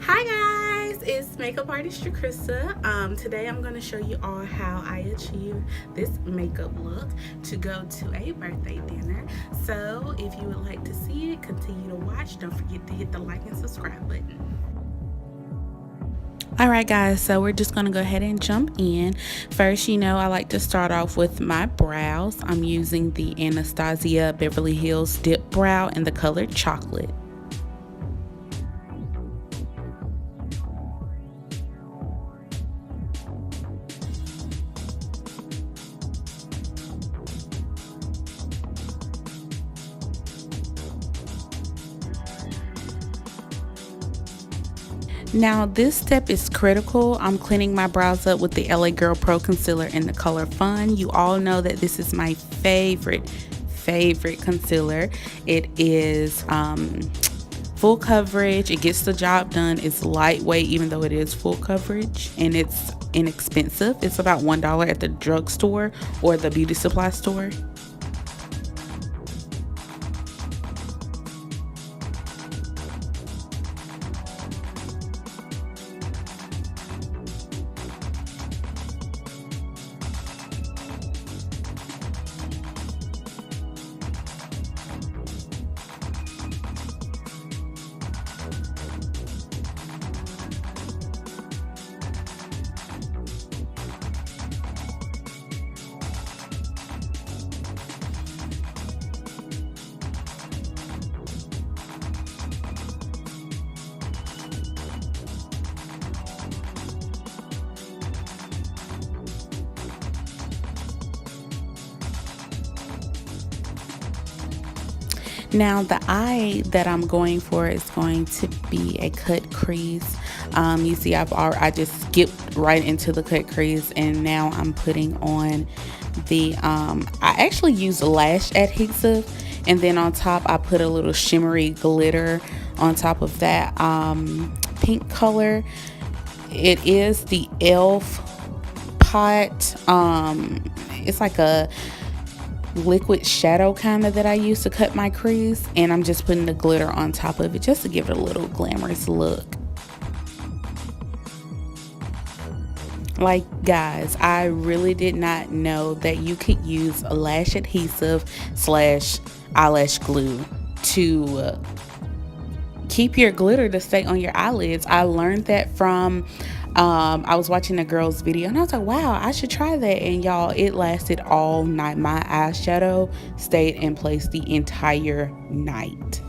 Hi guys, it's makeup artist Jacrissa. Today I'm going to show you all how I achieve this makeup look to go to a birthday dinner. So if you would like to see it, continue to watch. Don't forget to hit the like and subscribe button. Alright guys, so we're just going to go ahead and jump in. First, I like to start off with my brows. I'm using the Anastasia Beverly Hills Dip Brow in the color Chocolate. Now this step is critical. I'm cleaning my brows up with the LA Girl Pro Concealer in the color Fun. You all know that this is my favorite concealer. It is full coverage. It gets the job done. It's lightweight even though it is full coverage, and it's inexpensive. It's about $1 at the drugstore or the beauty supply store. Now the eye that I'm going for is going to be a cut crease. You see I just skipped right into the cut crease, and now I'm putting on the I actually use lash adhesive, and then on top I put a little shimmery glitter on top of that pink color. It is the e.l.f. pot. It's like a liquid shadow kind of that I use to cut my crease, and I'm just putting the glitter on top of it just to give it a little glamorous look. Like guys, I really did not know that you could use a lash adhesive slash eyelash glue to keep your glitter to stay on your eyelids. I learned that from I was watching a girl's video, and I was like, wow, I should try that. And y'all, it lasted all night. My eyeshadow stayed in place the entire night.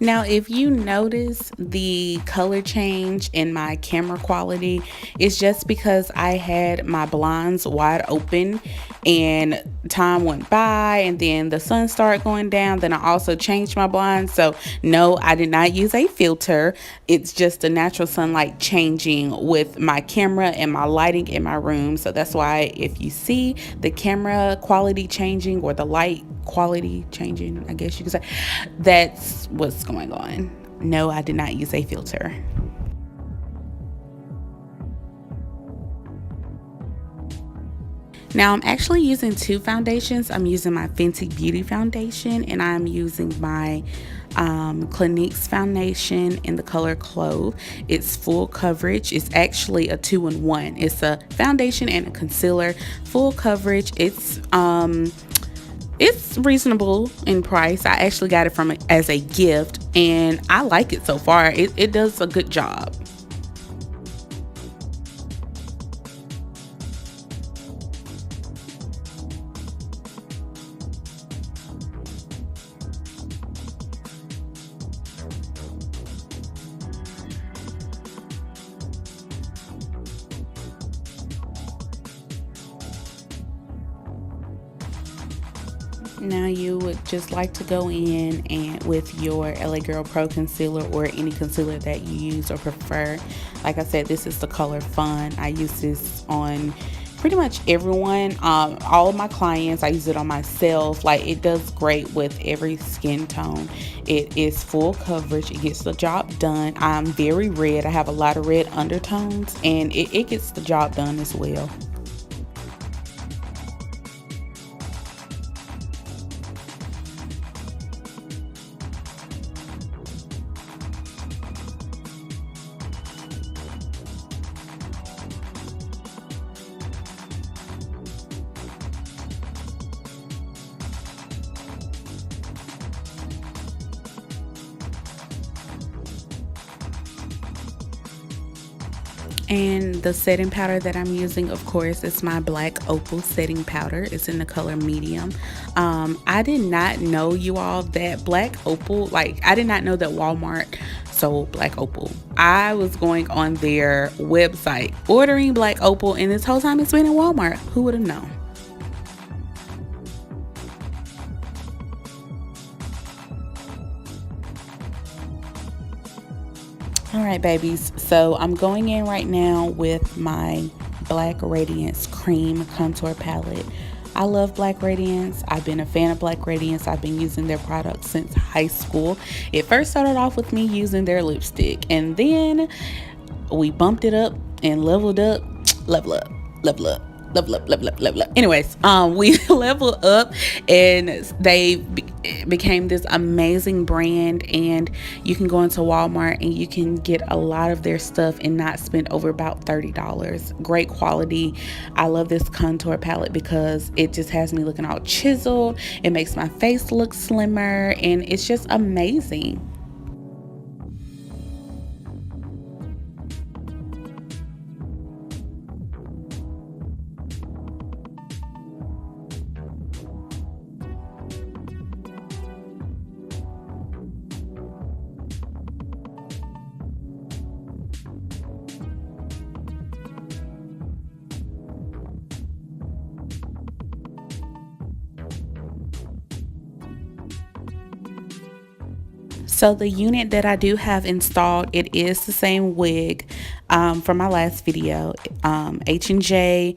Now, if you notice the color change in my camera quality, it's just because I had my blinds wide open and time went by, and then the sun started going down. Then I also changed my blinds. So no, I did not use a filter. It's just the natural sunlight changing with my camera and my lighting in my room. So that's why if you see the camera quality changing or the light quality changing, I guess you could say, that's what's going on. No, I did not use a filter. Now I'm actually using two foundations. I'm using my Fenty Beauty foundation, and I'm using my Clinique's foundation in the color Clove. It's full coverage. It's actually a 2-in-1. It's a foundation and a concealer. Full coverage. It's reasonable in price. I actually got it from as a gift, and I like it so far. It does a good job. Now you would just like to go in and with your LA Girl Pro concealer or any concealer that you use or prefer. Like I said, this is the color Fun. I use this on pretty much everyone, all of my clients. I use it on myself. Like, it does great with every skin tone. It is full coverage. It gets the job done. I'm very red. I have a lot of red undertones, and it gets the job done as well. And the setting powder that I'm using, of course, is my Black Opal setting powder. It's in the color medium. I did not know, you all, that Black Opal, like, I did not know that Walmart sold Black Opal. I was going on their website ordering Black Opal, and this whole time it's been in Walmart. Who would have known? All right, babies, so I'm going in right now with my Black Radiance Cream Contour Palette. I love Black Radiance. I've been a fan of Black Radiance. I've been using their products since high school. It first started off with me using their lipstick, and then we bumped it up and leveled up, level up, level up, level up, level up, level up. Anyways, we leveled up, and they became this amazing brand. And you can go into Walmart and you can get a lot of their stuff and not spend over about $30. Great quality. I love this contour palette because it just has me looking all chiseled. It makes my face look slimmer, and it's just amazing. So the unit that I do have installed, it is the same wig from my last video. H&J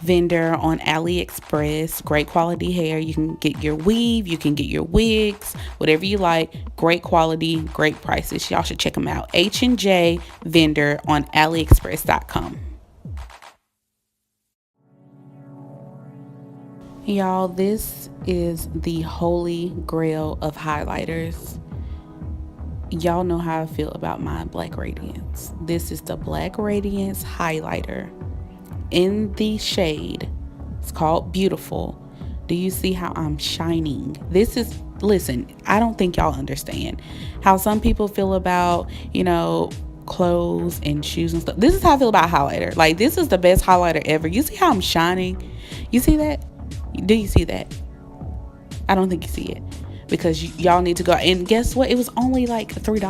vendor on AliExpress. Great quality hair. You can get your weave, you can get your wigs, whatever you like. Great quality, great prices. Y'all should check them out. H&J vendor on AliExpress.com. Y'all, this is the holy grail of highlighters. Y'all know how I feel about my Black Radiance. This is the Black Radiance highlighter in the shade. It's called Beautiful. Do you see how I'm shining? This is, listen, I don't think y'all understand how some people feel about, clothes and shoes and stuff. This is how I feel about highlighter. Like, this is the best highlighter ever. You see how I'm shining? You see that? Do you see that? I don't think you see it. Because y'all need to go, and guess what, it was only like $3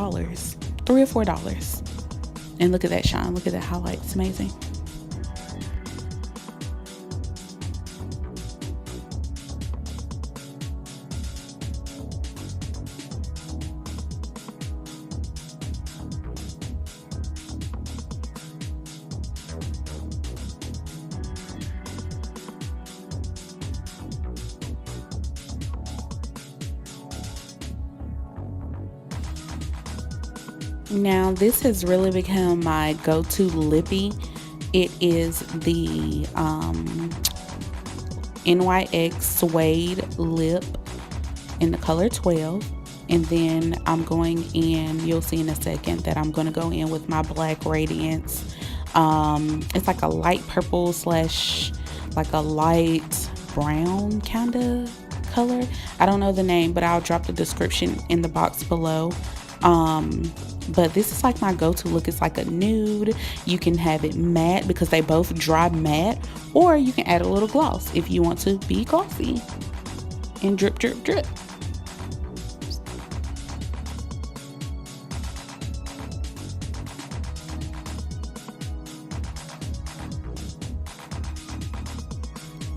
or $4, and look at that shine, look at that highlight. It's amazing. Now, this has really become my go-to lippie. It is the NYX Suede lip in the color 12. And then I'm going in, you'll see in a second that I'm going to go in with my Black Radiance. It's like a light purple slash like a light brown kind of color. I don't know the name, but I'll drop the description in the box below. But this is like my go-to look. It's like a nude. You can have it matte because they both dry matte, or you can add a little gloss if you want to be glossy. And drip, drip, drip.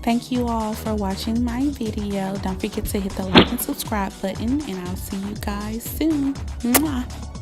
Thank you all for watching my video. Don't forget to hit the like and subscribe button, and I'll see you guys soon. Mwah.